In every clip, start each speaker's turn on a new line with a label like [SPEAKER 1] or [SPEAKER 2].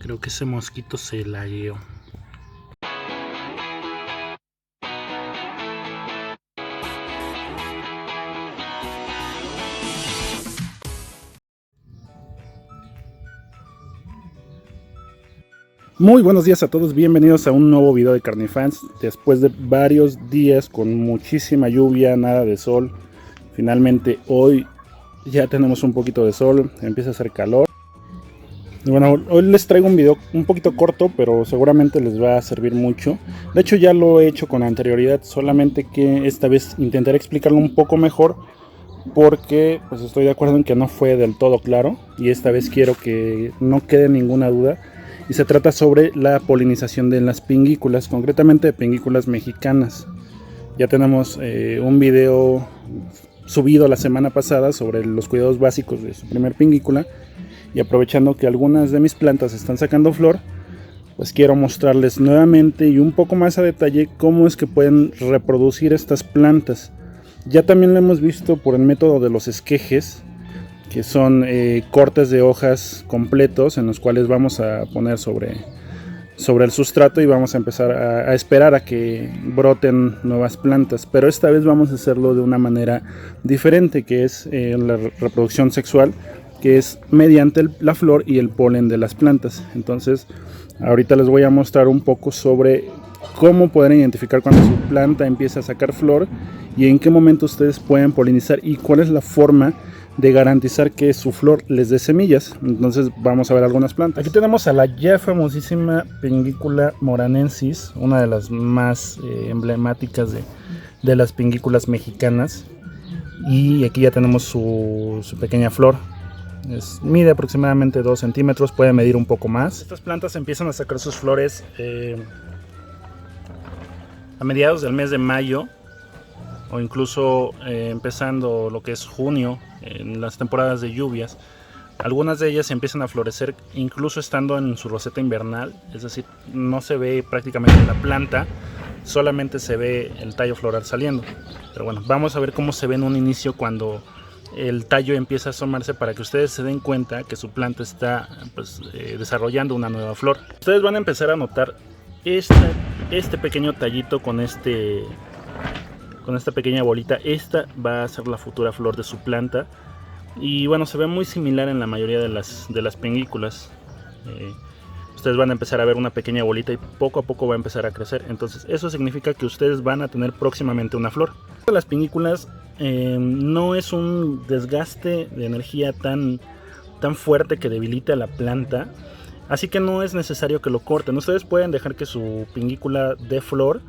[SPEAKER 1] Creo que ese mosquito se lagueó. Muy buenos días a todos, bienvenidos a un nuevo video de Carnifans. Después de varios días con muchísima lluvia, nada de sol, finalmente hoy ya tenemos un poquito de sol, empieza a hacer calor. Y bueno, hoy les traigo un video un poquito corto, pero seguramente les va a servir mucho. De hecho ya lo he hecho con anterioridad, solamente que esta vez intentaré explicarlo un poco mejor, porque pues estoy de acuerdo en que no fue del todo claro, y esta vez quiero que no quede ninguna duda. Y se trata sobre la polinización de las pingículas, concretamente de pingículas mexicanas. Ya tenemos un video subido la semana pasada sobre los cuidados básicos de su primer pingícula. Y aprovechando que algunas de mis plantas están sacando flor, pues quiero mostrarles nuevamente y un poco más a detalle cómo es que pueden reproducir estas plantas. Ya también lo hemos visto por el método de los esquejes, que son cortes de hojas completos en los cuales vamos a poner sobre el sustrato y vamos a empezar a esperar a que broten nuevas plantas, pero esta vez vamos a hacerlo de una manera diferente, que es la reproducción sexual, que es mediante la flor y el polen de las plantas. Entonces ahorita les voy a mostrar un poco sobre cómo poder identificar cuando su planta empieza a sacar flor y en qué momento ustedes pueden polinizar y cuál es la forma de garantizar que su flor les dé semillas. Entonces vamos a ver algunas plantas. Aquí tenemos a la ya famosísima Pingícula moranensis, una de las más emblemáticas de las pingículas mexicanas. Y aquí ya tenemos su pequeña flor. Mide aproximadamente 2 centímetros, puede medir un poco más. Estas plantas empiezan a sacar sus flores a mediados del mes de mayo, o incluso empezando lo que es junio, en las temporadas de lluvias. Algunas de ellas empiezan a florecer incluso estando en su roseta invernal, es decir, no se ve prácticamente la planta, solamente se ve el tallo floral saliendo. Pero bueno, vamos a ver cómo se ve en un inicio cuando el tallo empieza a asomarse, para que ustedes se den cuenta que su planta está desarrollando una nueva flor. Ustedes van a empezar a notar este pequeño tallito con esta pequeña bolita. Esta va a ser la futura flor de su planta. Y bueno, se ve muy similar en la mayoría de las pingículas. Ustedes van a empezar a ver una pequeña bolita y poco a poco va a empezar a crecer. Entonces eso significa que ustedes van a tener próximamente una flor. Las pingículas no es un desgaste de energía tan fuerte que debilite a la planta. Así que no es necesario que lo corten. Ustedes pueden dejar que su pingícula dé flor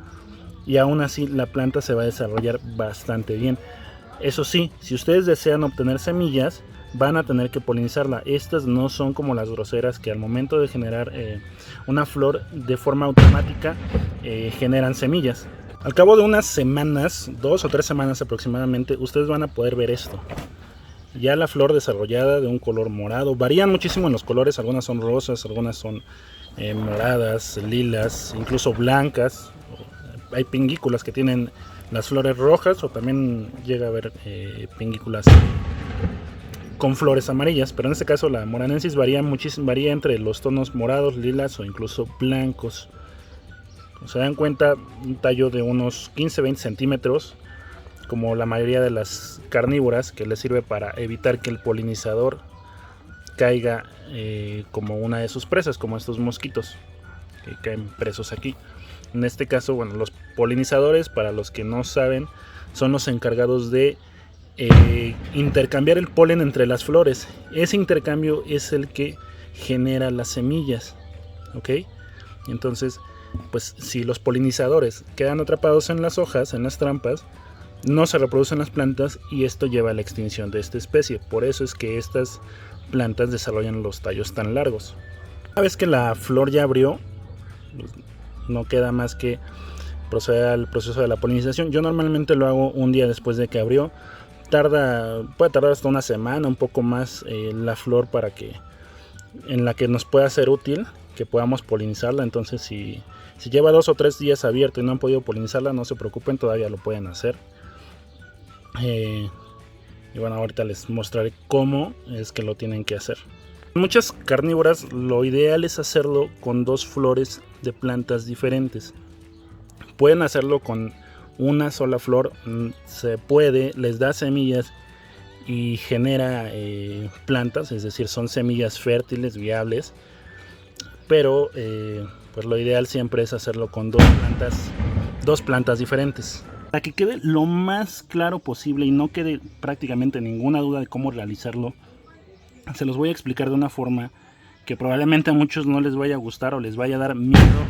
[SPEAKER 1] y aún así la planta se va a desarrollar bastante bien. Eso sí, si ustedes desean obtener semillas, van a tener que polinizarla. Estas no son como las groseras, que al momento de generar una flor de forma automática generan semillas. Al cabo de unas semanas, 2 o 3 semanas aproximadamente, ustedes van a poder ver esto. Ya la flor desarrollada de un color morado. Varían muchísimo en los colores, algunas son rosas, algunas son moradas, lilas, incluso blancas. Hay pingículas que tienen las flores rojas, o también llega a haber pingículas con flores amarillas, pero en este caso la moranensis varía entre los tonos morados, lilas o incluso blancos. Como se dan cuenta, un tallo de unos 15-20 centímetros, como la mayoría de las carnívoras, que les sirve para evitar que el polinizador caiga como una de sus presas, como estos mosquitos que caen presos aquí. En este caso, bueno, los polinizadores, para los que no saben, son los encargados de intercambiar el polen entre las flores. Ese intercambio es el que genera las semillas, ¿ok? Entonces, pues si los polinizadores quedan atrapados en las hojas, en las trampas, no se reproducen las plantas y esto lleva a la extinción de esta especie. Por eso es que estas plantas desarrollan los tallos tan largos. Una vez que la flor ya abrió, no queda más que proceder al proceso de la polinización. Yo normalmente lo hago un día después de que abrió. Puede tardar hasta una semana, un poco más, la flor en la que nos pueda ser útil que podamos polinizarla. Entonces si lleva 2 o 3 días abierto y no han podido polinizarla, no se preocupen, todavía lo pueden hacer. Y bueno, ahorita les mostraré cómo es que lo tienen que hacer. Muchas carnívoras lo ideal es hacerlo con dos flores de plantas diferentes. Pueden hacerlo con una sola flor, se puede, les da semillas y genera plantas, es decir, son semillas fértiles, viables, pero pues lo ideal siempre es hacerlo con dos plantas diferentes. Para que quede lo más claro posible y no quede prácticamente ninguna duda de cómo realizarlo, se los voy a explicar de una forma que probablemente a muchos no les vaya a gustar o les vaya a dar miedo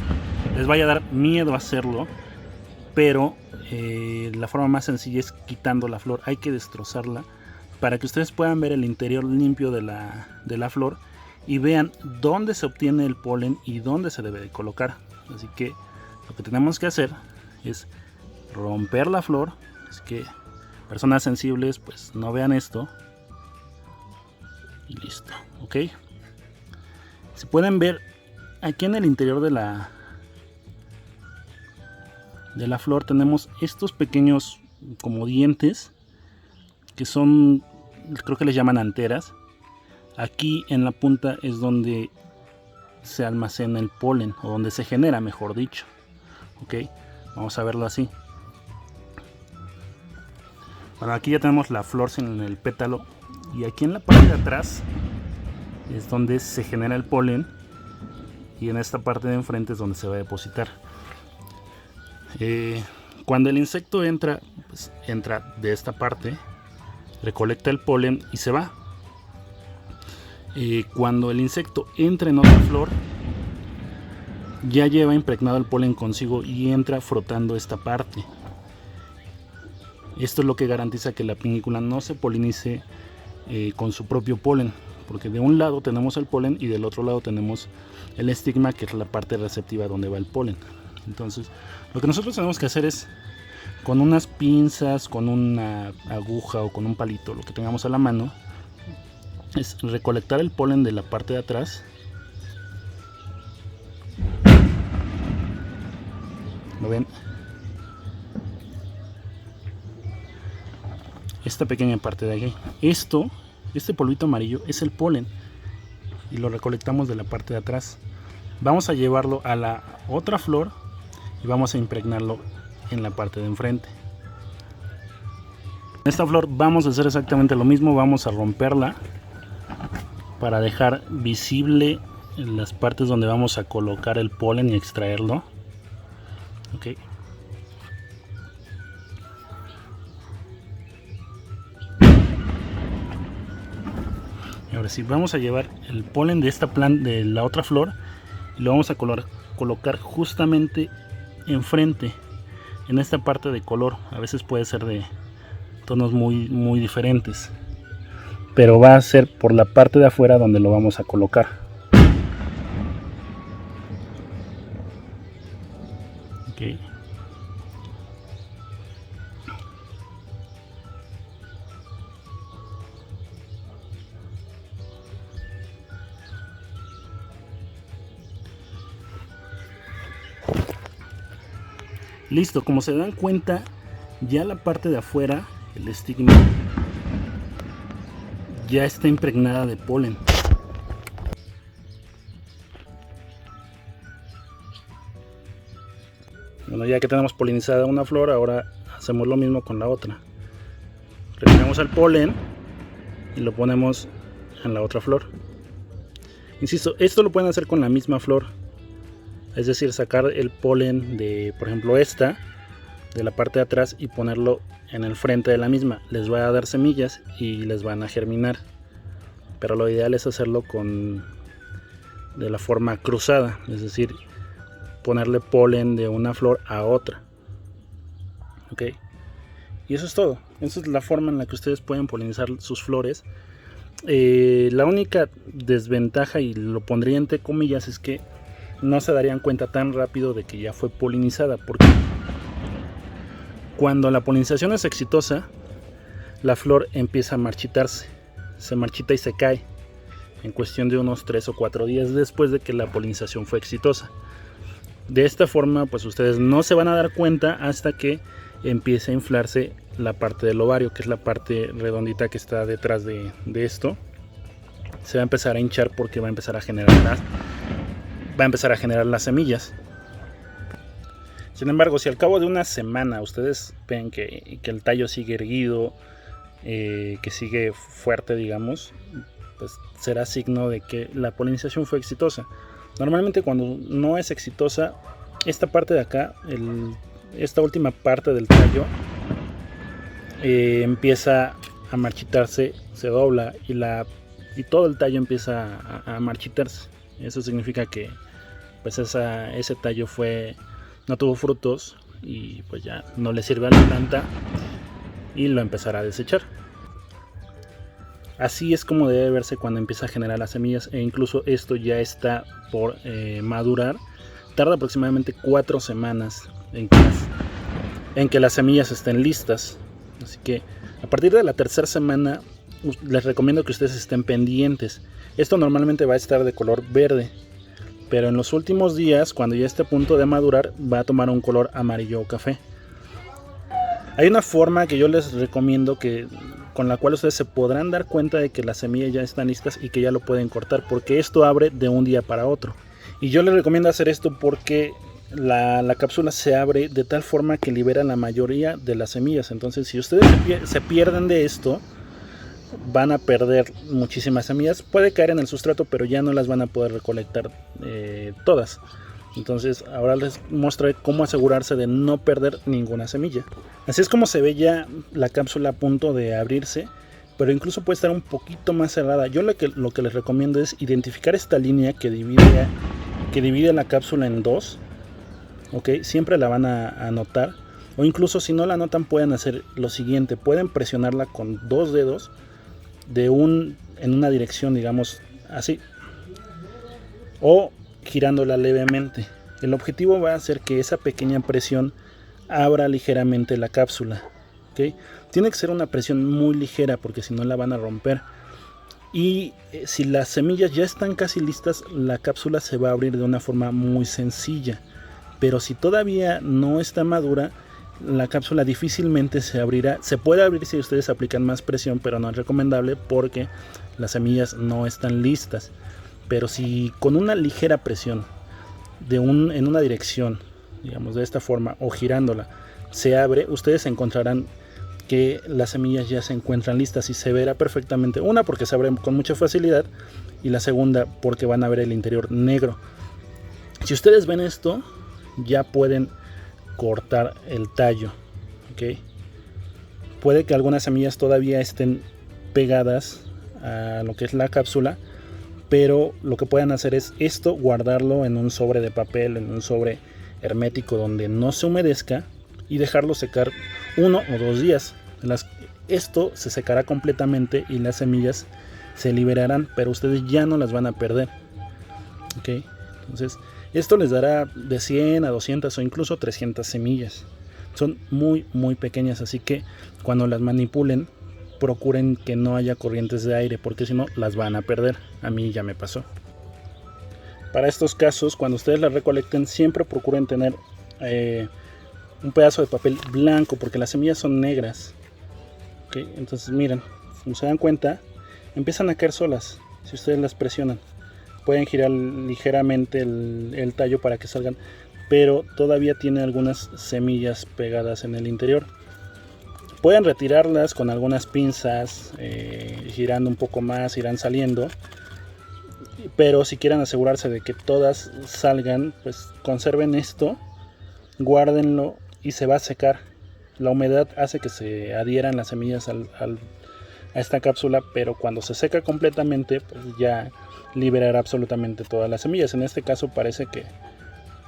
[SPEAKER 1] hacerlo, pero la forma más sencilla es quitando la flor. Hay que destrozarla para que ustedes puedan ver el interior limpio de la flor y vean dónde se obtiene el polen y dónde se debe de colocar. Así que lo que tenemos que hacer es romper la flor. Así que personas sensibles pues no vean esto. Y listo, ok. Si pueden ver aquí en el interior de la flor tenemos estos pequeños como dientes que son, creo que les llaman anteras. Aquí en la punta es donde se almacena el polen, o donde se genera, mejor dicho. Ok, vamos a verlo así. Bueno, aquí ya tenemos la flor sin el pétalo, y aquí en la parte de atrás es donde se genera el polen, y en esta parte de enfrente es donde se va a depositar. Cuando el insecto entra, pues entra de esta parte, recolecta el polen y se va. Cuando el insecto entra en otra flor, ya lleva impregnado el polen consigo y entra frotando esta parte. Esto es lo que garantiza que la pinícula no se polinice con su propio polen, porque de un lado tenemos el polen y del otro lado tenemos el estigma, que es la parte receptiva donde va el polen. Entonces lo que nosotros tenemos que hacer es, con unas pinzas, con una aguja o con un palito, lo que tengamos a la mano, es recolectar el polen de la parte de atrás. ¿Lo ven? Esta pequeña parte de aquí. Este polvito amarillo es el polen y lo recolectamos de la parte de atrás. Vamos a llevarlo a la otra flor y vamos a impregnarlo en la parte de enfrente. En esta flor vamos a hacer exactamente lo mismo. Vamos a romperla para dejar visible las partes donde vamos a colocar el polen y extraerlo. Ok. Y ahora sí, vamos a llevar el polen de esta planta, de la otra flor, y lo vamos a colocar justamente enfrente, en esta parte de color. A veces puede ser de tonos muy diferentes, pero va a ser por la parte de afuera donde lo vamos a colocar. Okay. Listo, como se dan cuenta, ya la parte de afuera, el estigma, ya está impregnada de polen. Bueno, ya que tenemos polinizada una flor, ahora hacemos lo mismo con la otra. Retiramos el polen y lo ponemos en la otra flor. Insisto, esto lo pueden hacer con la misma flor. Es decir, sacar el polen de, por ejemplo, esta, de la parte de atrás, y ponerlo en el frente de la misma. Les va a dar semillas y les van a germinar. Pero lo ideal es hacerlo de la forma cruzada. Es decir, ponerle polen de una flor a otra. Ok. Y eso es todo. Esa es la forma en la que ustedes pueden polinizar sus flores. La única desventaja, y lo pondría entre comillas, es que no se darían cuenta tan rápido de que ya fue polinizada, porque cuando la polinización es exitosa, la flor empieza a marchitarse, se marchita y se cae en cuestión de unos 3 o 4 días después de que la polinización fue exitosa. De esta forma, pues ustedes no se van a dar cuenta hasta que empiece a inflarse la parte del ovario, que es la parte redondita que está detrás de esto. se va a empezar a hinchar porque va a empezar a generar las semillas. Sin embargo, si al cabo de una semana ustedes ven que el tallo sigue erguido, que sigue fuerte, digamos, pues será signo de que la polinización fue exitosa. Normalmente cuando no es exitosa, esta parte de acá, esta última parte del tallo, empieza a marchitarse, se dobla y todo el tallo empieza a marchitarse. Eso significa que pues ese tallo no tuvo frutos y pues ya no le sirve a la planta y lo empezará a desechar. Así es como debe verse cuando empieza a generar las semillas, e incluso esto ya está por madurar. Tarda aproximadamente 4 semanas en que las semillas estén listas. Así que a partir de la tercera semana les recomiendo que ustedes estén pendientes. Esto normalmente va a estar de color verde, pero en los últimos días, cuando ya esté a punto de madurar, va a tomar un color amarillo o café. Hay una forma que yo les recomiendo con la cual ustedes se podrán dar cuenta de que las semillas ya están listas y que ya lo pueden cortar, porque esto abre de un día para otro. Y yo les recomiendo hacer esto porque la cápsula se abre de tal forma que libera la mayoría de las semillas. Entonces, si ustedes se pierden de esto, van a perder muchísimas semillas. Puede caer en el sustrato, pero ya no las van a poder recolectar todas. Entonces ahora les mostraré cómo asegurarse de no perder ninguna semilla. Así es como se ve ya la cápsula a punto de abrirse, pero incluso puede estar un poquito más cerrada. Yo lo que les recomiendo es identificar esta línea que divide la cápsula en dos. ¿Okay? Siempre la van a notar, o incluso si no la notan pueden hacer lo siguiente: pueden presionarla con 2 dedos en una dirección, digamos así, o girándola levemente. El objetivo va a ser que esa pequeña presión abra ligeramente la cápsula. ¿Okay? Tiene que ser una presión muy ligera porque si no la van a romper. Y si las semillas ya están casi listas, la cápsula se va a abrir de una forma muy sencilla. Pero si todavía no está madura, la cápsula difícilmente se abrirá. Se puede abrir si ustedes aplican más presión, pero no es recomendable porque las semillas no están listas. Pero si con una ligera presión en una dirección, digamos de esta forma, o girándola, se abre, ustedes encontrarán que las semillas ya se encuentran listas y se verá perfectamente. Una, porque se abren con mucha facilidad, y la segunda, porque van a ver el interior negro. Si ustedes ven esto, ya pueden cortar el tallo. ¿Okay? Puede que algunas semillas todavía estén pegadas a lo que es la cápsula, pero lo que pueden hacer es esto: guardarlo en un sobre de papel, en un sobre hermético donde no se humedezca, y dejarlo secar 1 o 2 días. Esto se secará completamente y las semillas se liberarán, pero ustedes ya no las van a perder. ¿Okay? Entonces esto les dará de 100 a 200 o incluso 300 semillas. Son muy muy pequeñas, así que cuando las manipulen, procuren que no haya corrientes de aire, porque si no las van a perder. A mí ya me pasó. Para estos casos, cuando ustedes las recolecten, siempre procuren tener un pedazo de papel blanco, porque las semillas son negras. ¿Okay? Entonces miren, como se dan cuenta, empiezan a caer solas si ustedes las presionan. Pueden girar ligeramente el tallo para que salgan, pero todavía tiene algunas semillas pegadas en el interior. Pueden retirarlas con algunas pinzas, girando un poco más irán saliendo, pero si quieren asegurarse de que todas salgan, pues conserven esto, guárdenlo y se va a secar. La humedad hace que se adhieran las semillas a esta cápsula, pero cuando se seca completamente, pues ya liberará absolutamente todas las semillas. En este caso parece que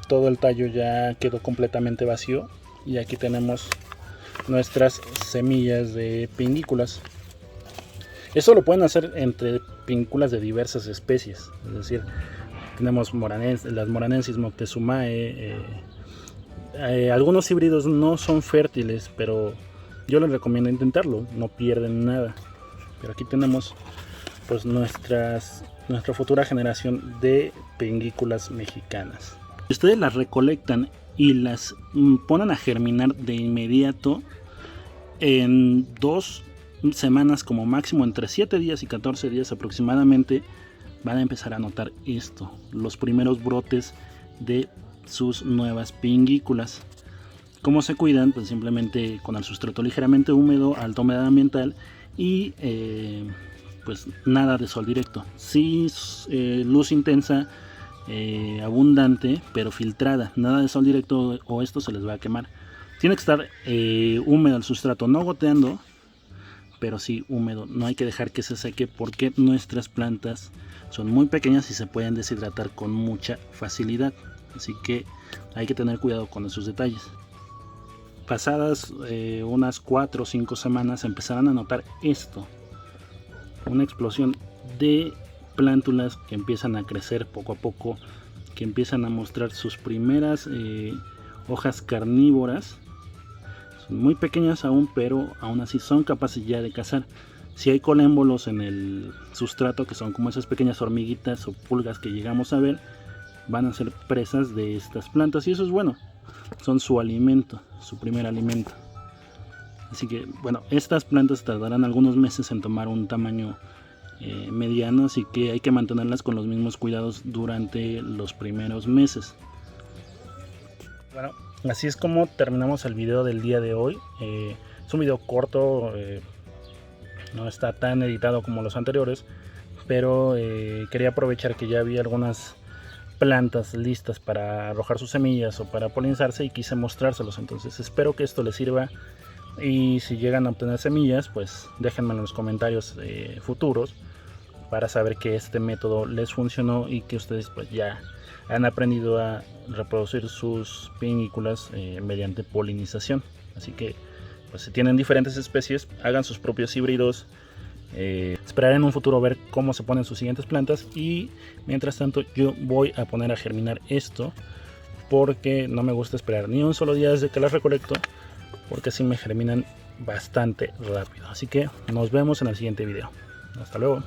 [SPEAKER 1] todo el tallo ya quedó completamente vacío, y aquí tenemos nuestras semillas de pingículas. Eso lo pueden hacer entre pingículas de diversas especies, es decir, tenemos las Moranensis Moctezumae. Algunos híbridos no son fértiles, pero yo les recomiendo intentarlo, no pierden nada. Pero aquí tenemos pues nuestra futura generación de pingículas mexicanas. Si ustedes las recolectan y las ponen a germinar de inmediato, en 2 semanas como máximo, entre 7 días y 14 días aproximadamente, van a empezar a notar esto, los primeros brotes de sus nuevas pingículas. ¿Cómo se cuidan? Pues simplemente con el sustrato ligeramente húmedo, alta humedad ambiental y pues nada de sol directo. Sí, luz intensa, abundante, pero filtrada. Nada de sol directo o esto se les va a quemar. Tiene que estar húmedo el sustrato, no goteando, pero sí húmedo. No hay que dejar que se seque porque nuestras plantas son muy pequeñas y se pueden deshidratar con mucha facilidad. Así que hay que tener cuidado con esos detalles. Pasadas unas 4 o 5 semanas empezarán a notar esto, una explosión de plántulas que empiezan a crecer poco a poco, que empiezan a mostrar sus primeras hojas carnívoras. Son muy pequeñas aún, pero aún así son capaces ya de cazar. Si hay colémbolos en el sustrato, que son como esas pequeñas hormiguitas o pulgas que llegamos a ver, van a ser presas de estas plantas y eso es bueno. Son su alimento, su primer alimento. Así que bueno, estas plantas tardarán algunos meses en tomar un tamaño mediano, así que hay que mantenerlas con los mismos cuidados durante los primeros meses. Bueno, así es como terminamos el video del día de hoy. Es un video corto, no está tan editado como los anteriores, pero quería aprovechar que ya había algunas plantas listas para arrojar sus semillas o para polinizarse y quise mostrárselos. Entonces espero que esto les sirva y si llegan a obtener semillas, pues déjenme en los comentarios futuros para saber que este método les funcionó y que ustedes pues ya han aprendido a reproducir sus pingículas mediante polinización. Así que pues si tienen diferentes especies, hagan sus propios híbridos. Esperaré en un futuro ver cómo se ponen sus siguientes plantas y mientras tanto yo voy a poner a germinar esto porque no me gusta esperar ni un solo día desde que las recolecto, porque así me germinan bastante rápido. Así que nos vemos en el siguiente video. Hasta luego.